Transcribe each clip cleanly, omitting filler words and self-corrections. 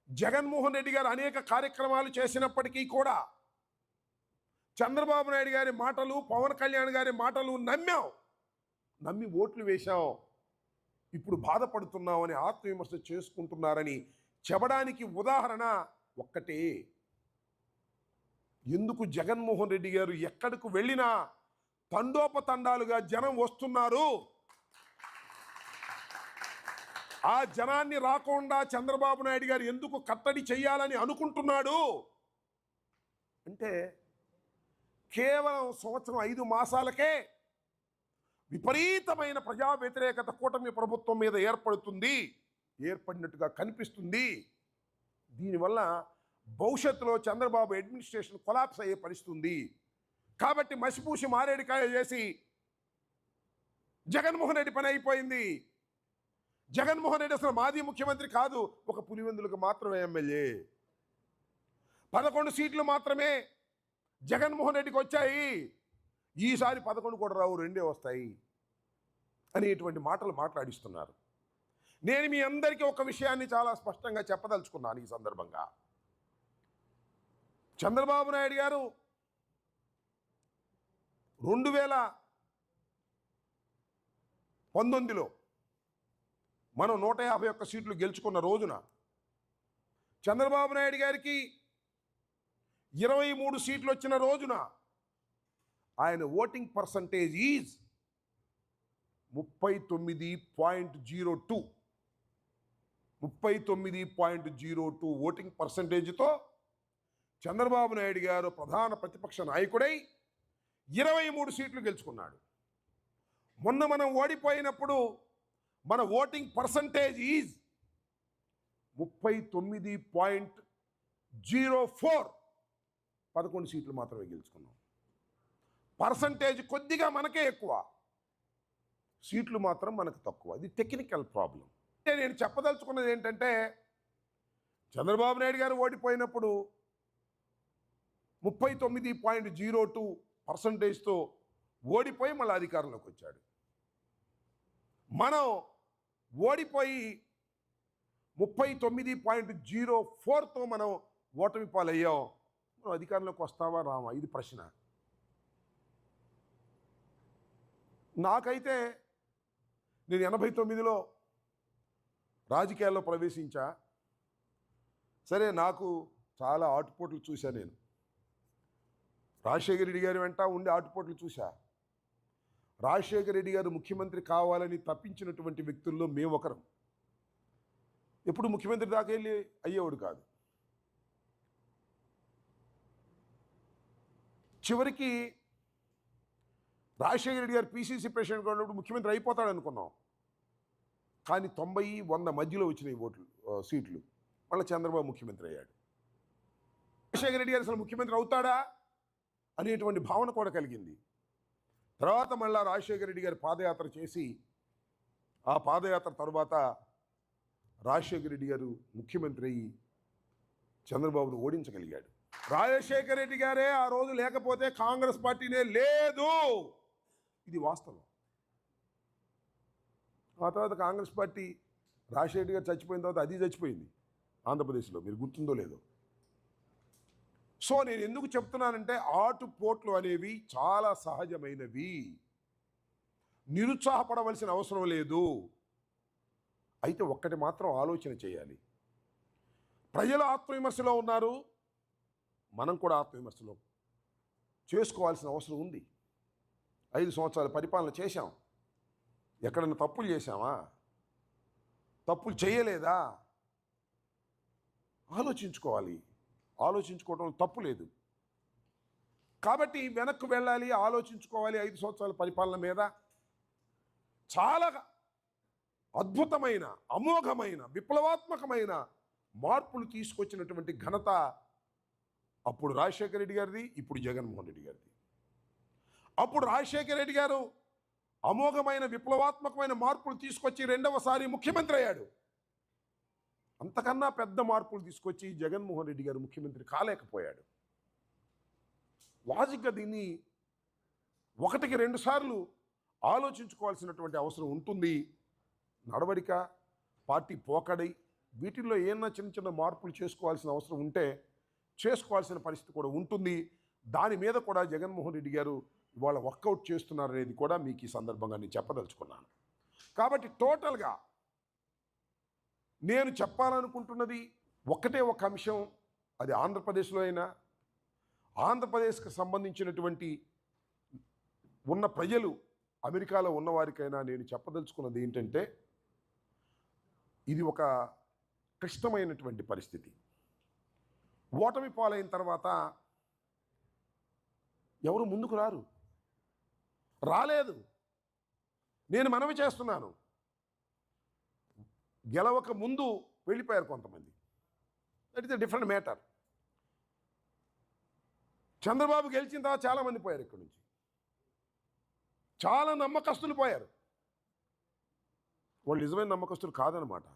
జగన్మోహన్ రెడ్డి గారు అనేక కార్యక్రమాలు చేసినప్పటికీ కూడా చంద్రబాబు నాయుడు గారి మాటలు, పవన్ కళ్యాణ్ గారి మాటలు నమ్మి ఓట్లు వేశాం, ఇప్పుడు బాధపడుతున్నామని ఆత్మవిమర్శ చేసుకుంటున్నారని చెప్పడానికి ఉదాహరణ ఒక్కటే. ఎందుకు జగన్మోహన్ రెడ్డి గారు ఎక్కడికి వెళ్ళినా తండోపతండాలుగా జనం వస్తున్నారు. ఆ జనాన్ని రాకుండా చంద్రబాబు నాయుడు గారు ఎందుకు కట్టడి చేయాలని అనుకుంటున్నాడు అంటే, కేవలం సంవత్సరం 5 మాసాలకే విపరీతమైన ప్రజా వ్యతిరేకత కూటమి ప్రభుత్వం మీద ఏర్పడినట్టుగా కనిపిస్తుంది. దీనివల్ల భవిష్యత్తులో చంద్రబాబు అడ్మినిస్ట్రేషన్ కొలాప్స్ అయ్యే పరిస్థితి. కాబట్టి మసిపూసి మారేడికాయ చేసి జగన్మోహన్ రెడ్డి పని అయిపోయింది. జగన్మోహన్ రెడ్డి అసలు మాజీ ముఖ్యమంత్రి కాదు, ఒక పులివెందులకు మాత్రమే ఎమ్మెల్యే. 11 సీట్లు మాత్రమే జగన్మోహన్ రెడ్డికి వచ్చాయి. ఈసారి 11 కూడా రావు, 2 వస్తాయి అనేటువంటి మాటలు మాట్లాడిస్తున్నారు. నేను మీ అందరికీ ఒక విషయాన్ని చాలా స్పష్టంగా చెప్పదలుచుకున్నాను ఈ సందర్భంగా. చంద్రబాబు నాయుడు గారు 2019లో మనం 151 సీట్లు గెలుచుకున్న రోజున చంద్రబాబు నాయుడు గారికి 23 సీట్లు వచ్చిన రోజున ఆయన ఓటింగ్ పర్సంటేజ్ ఈజ్ 39.02. 39.02 ఓటింగ్ పర్సంటేజ్తో చంద్రబాబు నాయుడు గారు ప్రధాన ప్రతిపక్ష నాయకుడై 23 సీట్లు గెలుచుకున్నాడు. మొన్న మనం ఓడిపోయినప్పుడు మన ఓటింగ్ పర్సంటేజ్ ఈజ్ 39.04. 11 సీట్లు మాత్రమే గెలుచుకున్నాం. పర్సంటేజ్ కొద్దిగా మనకే ఎక్కువ, సీట్లు మాత్రం మనకు తక్కువ. అది టెక్నికల్ ప్రాబ్లం. నేను చెప్పదలుచుకున్నది ఏంటంటే, చంద్రబాబు నాయుడు గారు ఓడిపోయినప్పుడు 39.02%తో ఓడిపోయి మళ్ళీ అధికారంలోకి వచ్చాడు. మనం ఓడిపోయి 39.04తో మనం ఓటమి పాలయ్యాం. మనం అధికారంలోకి వస్తావా రామా, ఇది ప్రశ్న. నాకైతే నేను 89లో రాజకీయాల్లో ప్రవేశించా. సరే, నాకు చాలా ఆటుపోట్లు చూశా. నేను రాజశేఖర రెడ్డి గారి వెంట ఉండి ఆటుపోట్లు చూశా. రాజశేఖర రెడ్డి గారు ముఖ్యమంత్రి కావాలని తప్పించినటువంటి వ్యక్తుల్లో మేము ఒకరం. ఎప్పుడు ముఖ్యమంత్రి దాకా వెళ్ళి అయ్యేవాడు కాదు. చివరికి రాజశేఖర రెడ్డి గారు పిసిసి ప్రెసిడెంట్గా ఉన్నప్పుడు ముఖ్యమంత్రి అయిపోతాడు అనుకున్నాం. కానీ 90-100 మధ్యలో వచ్చినాయి సీట్లు. మళ్ళీ చంద్రబాబు ముఖ్యమంత్రి అయ్యాడు. రాజశేఖర రెడ్డి గారు అసలు ముఖ్యమంత్రి అవుతాడా అనేటువంటి భావన కూడా కలిగింది. తర్వాత మళ్ళీ రాజశేఖర రెడ్డి గారు పాదయాత్ర చేసి, ఆ పాదయాత్ర తర్వాత రాజశేఖర రెడ్డి గారు ముఖ్యమంత్రి అయ్యి చంద్రబాబును ఓడించగలిగాడు. రాజశేఖర రెడ్డి గారే ఆ రోజు లేకపోతే కాంగ్రెస్ పార్టీనే లేదు, ఇది వాస్తవం. ఆ తర్వాత కాంగ్రెస్ పార్టీ రాజశేఖర రెడ్డి గారు చచ్చిపోయిన తర్వాత అది చచ్చిపోయింది ఆంధ్రప్రదేశ్లో, మీరు గుర్తుందో లేదో. సో నేను ఎందుకు చెప్తున్నానంటే, ఆటుపోట్లు అనేవి చాలా సహజమైనవి, నిరుత్సాహపడవలసిన అవసరం లేదు. అయితే ఒక్కటి మాత్రం ఆలోచన చేయాలి. ప్రజలు ఆత్మవిమర్శలో ఉన్నారు, మనం కూడా ఆత్మవిమర్శలో చేసుకోవాల్సిన అవసరం ఉంది. 5 సంవత్సరాల పరిపాలన చేశాం. ఎక్కడన్నా తప్పులు చేశామా? తప్పులు చేయలేదా? ఆలోచించుకోవాలి. ఆలోచించుకోవడం తప్పు లేదు. కాబట్టి వెనక్కు వెళ్ళాలి, ఆలోచించుకోవాలి. 5 సంవత్సరాల పరిపాలన మీద చాలా అద్భుతమైన, అమోఘమైన, విప్లవాత్మకమైన మార్పులు తీసుకొచ్చినటువంటి ఘనత అప్పుడు రాజశేఖర రెడ్డి గారిది, ఇప్పుడు జగన్మోహన్ రెడ్డి గారిది. అప్పుడు రాజశేఖర రెడ్డి గారు అమోఘమైన, విప్లవాత్మకమైన మార్పులు తీసుకొచ్చి 2వసారి ముఖ్యమంత్రి అయ్యాడు. అంతకన్నా పెద్ద మార్పులు తీసుకొచ్చి జగన్మోహన్ రెడ్డి గారు ముఖ్యమంత్రి కాలేకపోయాడు. లాజిక్గా దీన్ని 1-2 సార్లు ఆలోచించుకోవాల్సినటువంటి అవసరం ఉంటుంది. నడవడిక, పార్టీ పోకడై వీటిల్లో ఏమన్నా చిన్న చిన్న మార్పులు చేసుకోవాల్సిన అవసరం ఉంటే చేసుకోవాల్సిన పరిస్థితి కూడా ఉంటుంది. దాని మీద కూడా జగన్మోహన్ రెడ్డి గారు ఇవాళ వర్కౌట్ చేస్తున్నారనేది కూడా మీకు ఈ సందర్భంగా నేను చెప్పదలుచుకున్నాను. కాబట్టి టోటల్గా నేను చెప్పాలనుకుంటున్నది ఒక్కటే ఒక అంశం. అది ఆంధ్రప్రదేశ్లో అయినా, ఆంధ్రప్రదేశ్కి సంబంధించినటువంటి ఉన్న ప్రజలు, అమెరికాలో ఉన్నవారికైనా నేను చెప్పదలుచుకున్నది ఏంటంటే, ఇది ఒక క్లిష్టమైనటువంటి పరిస్థితి. ఓటమి పాలైన తర్వాత ఎవరు ముందుకు రాలేదు. నేను మనవి చేస్తున్నాను, గెలవక ముందు వెళ్ళిపోయారు కొంతమంది. That is a different matter. Chandrababu గెలిచిన తర్వాత చాలామంది పోయారు ఇక్కడి నుంచి. చాలా నమ్మకస్తులు పోయారు. వాళ్ళు నిజమైన నమ్మకస్తులు కాదనమాట.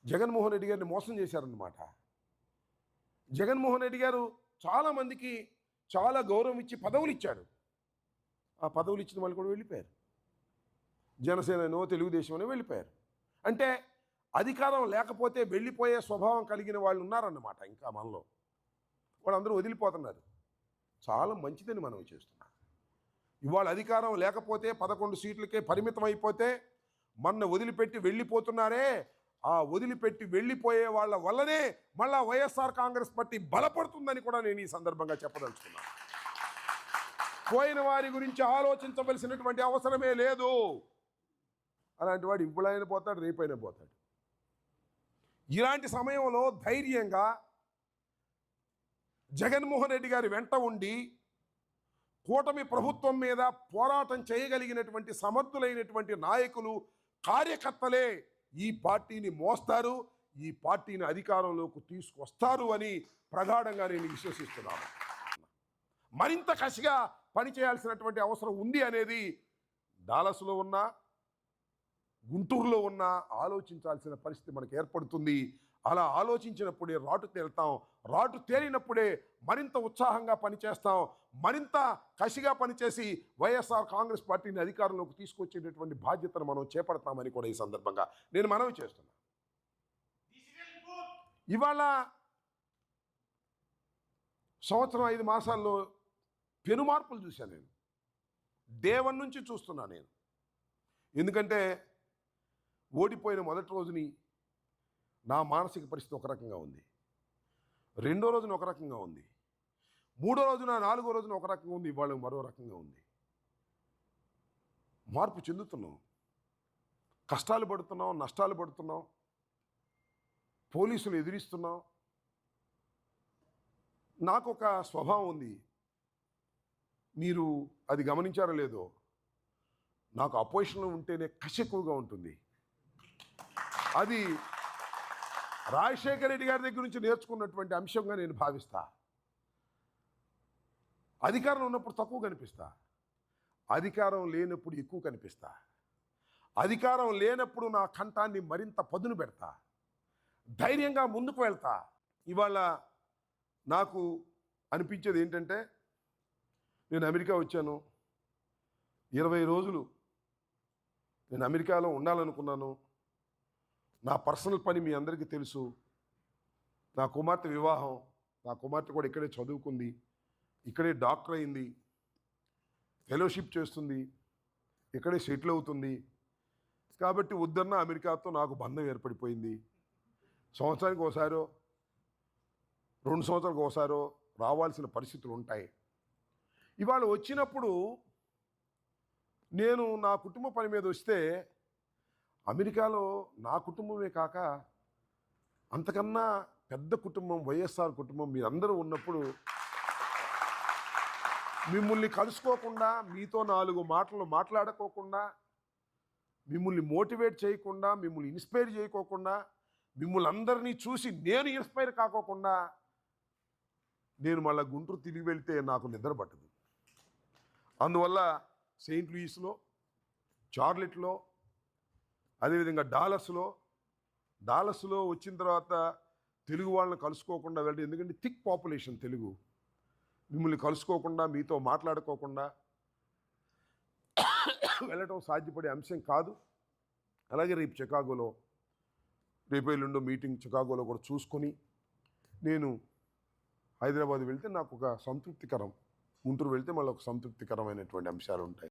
జగన్మోహన్ రెడ్డి గారిని మోసం చేశారన్నమాట. జగన్మోహన్ రెడ్డి గారు చాలామందికి చాలా గౌరవం ఇచ్చి పదవులు ఇచ్చాడు. ఆ పదవులు ఇచ్చిన వాళ్ళు కూడా వెళ్ళిపోయారు. జనసేననో తెలుగుదేశమనో వెళ్ళిపోయారు. అంటే అధికారం లేకపోతే వెళ్ళిపోయే స్వభావం కలిగిన వాళ్ళు ఉన్నారన్నమాట. ఇంకా మనలో వాళ్ళందరూ వదిలిపోతున్నారు. చాలా మంచిదని మనం చేస్తున్నాం. ఇవాళ అధికారం లేకపోతే 11 సీట్లకే పరిమితం అయిపోతే మన వదిలిపెట్టి వెళ్ళిపోతున్నారే, ఆ వదిలిపెట్టి వెళ్ళిపోయే వాళ్ళ వల్లనే మళ్ళా వైఎస్ఆర్ కాంగ్రెస్ పార్టీ బలపడుతుందని కూడా నేను ఈ సందర్భంగా చెప్పదలుచుకున్నాను. పోయిన వారి గురించి ఆలోచించవలసినటువంటి అవసరమే లేదు. అలాంటి వాడు ఇప్పుడైనా పోతాడు, రేపైనా పోతాడు. ఇలాంటి సమయంలో ధైర్యంగా జగన్మోహన్ రెడ్డి గారి వెంట ఉండి కూటమి ప్రభుత్వం మీద పోరాటం చేయగలిగినటువంటి సమర్థులైనటువంటి నాయకులు, కార్యకర్తలే ఈ పార్టీని మోస్తారు, ఈ పార్టీని అధికారంలోకి తీసుకొస్తారు అని ప్రగాఢంగా నేను విశ్వసిస్తున్నాను. మరింత కసిగా పనిచేయాల్సినటువంటి అవసరం ఉంది అనేది డాలస్లో ఉన్న, గుంటూరులో ఉన్న ఆలోచించాల్సిన పరిస్థితి మనకు ఏర్పడుతుంది. అలా ఆలోచించినప్పుడే రాటు తేలుతాం. రాటు తేలినప్పుడే మరింత ఉత్సాహంగా పనిచేస్తాం. మరింత కసిగా పనిచేసి వైఎస్ఆర్ కాంగ్రెస్ పార్టీని అధికారంలోకి తీసుకొచ్చేటటువంటి బాధ్యతను మనం చేపడతామని కూడా ఈ సందర్భంగా నేను మనవి చేస్తున్నాను. ఇవాళ సంవత్సరం 5 మాసాల్లో పెను మార్పులు చూశాను. నేను దేవన్ నుంచి చూస్తున్నా. నేను ఎందుకంటే ఓడిపోయిన మొదటి రోజుని నా మానసిక పరిస్థితి ఒక రకంగా ఉంది, రెండో రోజున ఒక రకంగా ఉంది, మూడో రోజున, నాలుగో రోజున ఒక రకంగా ఉంది, ఇవాళ మరో రకంగా ఉంది. మార్పు చెందుతున్నాం, కష్టాలు పడుతున్నాం, నష్టాలు పడుతున్నాం, పోలీసులు ఎదిరిస్తున్నాం. నాకు ఒక స్వభావం ఉంది, మీరు అది గమనించారో లేదో, నాకు అపోజిషన్లో ఉంటేనే కసి ఎక్కువగా ఉంటుంది. అది రాజశేఖర రెడ్డి గారి దగ్గర నుంచి నేర్చుకున్నటువంటి అంశంగా నేను భావిస్తా. అధికారం ఉన్నప్పుడు తక్కువ కనిపిస్తా, అధికారం లేనప్పుడు ఎక్కువ కనిపిస్తా. అధికారం లేనప్పుడు నా కంఠాన్ని మరింత పదును పెడతా, ధైర్యంగా ముందుకు వెళ్తా. ఇవాళ నాకు అనిపించేది ఏంటంటే, నేను అమెరికా వచ్చాను, 20 రోజులు నేను అమెరికాలో ఉండాలనుకున్నాను. నా పర్సనల్ పని మీ అందరికీ తెలుసు. నా కుమార్తె వివాహం, నా కుమార్తె కూడా ఇక్కడే చదువుకుంది, ఇక్కడే డాక్టర్ అయింది, ఫెలోషిప్ చేస్తుంది, ఇక్కడే సెటిల్ అవుతుంది. కాబట్టి వద్దన్న అమెరికాతో నాకు బంధం ఏర్పడిపోయింది. సంవత్సరానికి ఒకసారో 2 సంవత్సరాలకు ఒకసారో రావాల్సిన పరిస్థితులు ఉంటాయి. ఇవాళ వచ్చినప్పుడు నేను నా కుటుంబ పని మీద వస్తే అమెరికాలో నా కుటుంబమే కాక అంతకన్నా పెద్ద కుటుంబం, వైఎస్ఆర్ కుటుంబం మీరందరూ ఉన్నప్పుడు మిమ్మల్ని కలుసుకోకుండా, మీతో 4 మాటలు మాట్లాడుకోకుండా, మిమ్మల్ని మోటివేట్ చేయకుండా, మిమ్మల్ని ఇన్స్పైర్ చేయకోకుండా, మిమ్మల్ని అందరినీ చూసి నేను ఇన్స్పైర్ కాకోకుండా నేను మళ్ళీ గుంటూరు తిరిగి వెళ్తే నాకు నిద్ర పట్టదు. అందువల్ల సెయింట్ లూయిస్లో, చార్లెట్లో, అదేవిధంగా డాలస్లో వచ్చిన తర్వాత తెలుగు వాళ్ళని కలుసుకోకుండా వెళ్ళడం, ఎందుకంటే థిక్ పాపులేషన్ తెలుగు, మిమ్మల్ని కలుసుకోకుండా, మీతో మాట్లాడుకోకుండా వెళ్ళటం సాధ్యపడే అంశం కాదు. అలాగే రేపు చికాగోలో రేపు ఎల్లుండో మీటింగ్ చికాగోలో కూడా చూసుకొని నేను హైదరాబాద్ వెళ్తే నాకు ఒక సంతృప్తికరం, గుంటూరు వెళ్తే మళ్ళీ ఒక సంతృప్తికరమైనటువంటి అంశాలు ఉంటాయి.